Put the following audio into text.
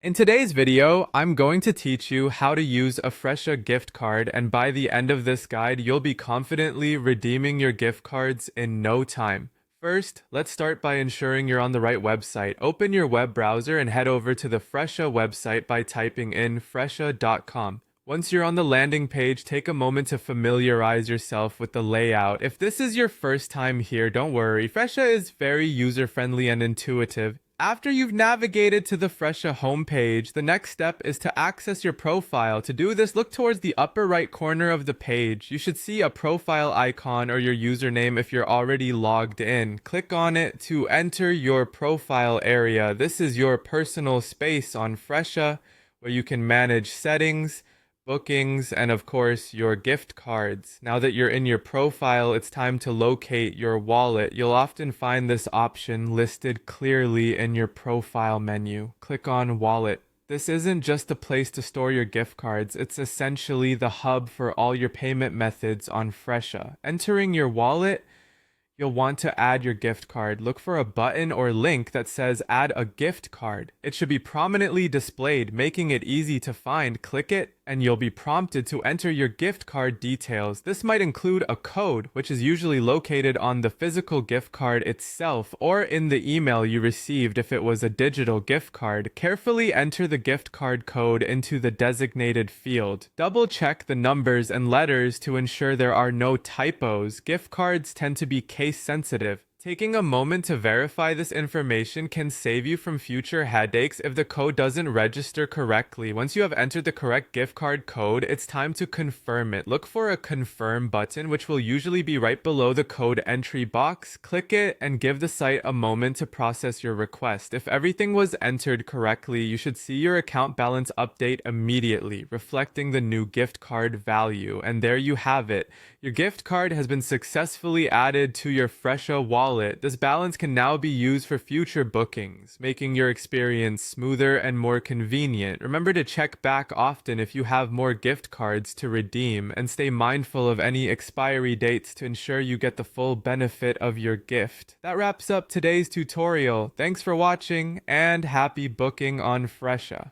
In today's video, I'm going to teach you how to use a Fresha gift card, and by the end of this guide, you'll be confidently redeeming your gift cards in no time. First, let's start by ensuring you're on the right website. Open your web browser and head over to the Fresha website by typing in fresha.com. Once you're on the landing page, take a moment to familiarize yourself with the layout. If this is your first time here, don't worry. Fresha is very user-friendly and intuitive. After you've navigated to the Fresha homepage, the next step is to access your profile. To do this, look towards the upper right corner of the page. You should see a profile icon or your username if you're already logged in. Click on it to enter your profile area. This is your personal space on Fresha, where you can manage settings, bookings, and of course your gift cards. Now that you're in your profile, it's time to locate your wallet. You'll often find this option listed clearly in your profile menu. Click on Wallet. This isn't just a place to store your gift cards, it's essentially the hub for all your payment methods on Fresha. Entering your wallet, you'll want to add your gift card. Look for a button or link that says add a gift card. It should be prominently displayed, making it easy to find. Click it and you'll be prompted to enter your gift card details. This might include a code, which is usually located on the physical gift card itself or in the email you received if it was a digital gift card. Carefully enter the gift card code into the designated field. Double check the numbers and letters to ensure there are no typos. Gift cards tend to be case sensitive. Taking a moment to verify this information can save you from future headaches if the code doesn't register correctly. Once you have entered the correct gift card code, it's time to confirm it. Look for a confirm button, which will usually be right below the code entry box. Click it and give the site a moment to process your request. If everything was entered correctly, you should see your account balance update immediately, reflecting the new gift card value. And there you have it. Your gift card has been successfully added to your Fresha wallet. This balance can now be used for future bookings, making your experience smoother and more convenient. Remember to check back often if you have more gift cards to redeem, and stay mindful of any expiry dates to ensure you get the full benefit of your gift. That wraps up today's tutorial. Thanks for watching, and happy booking on Fresha.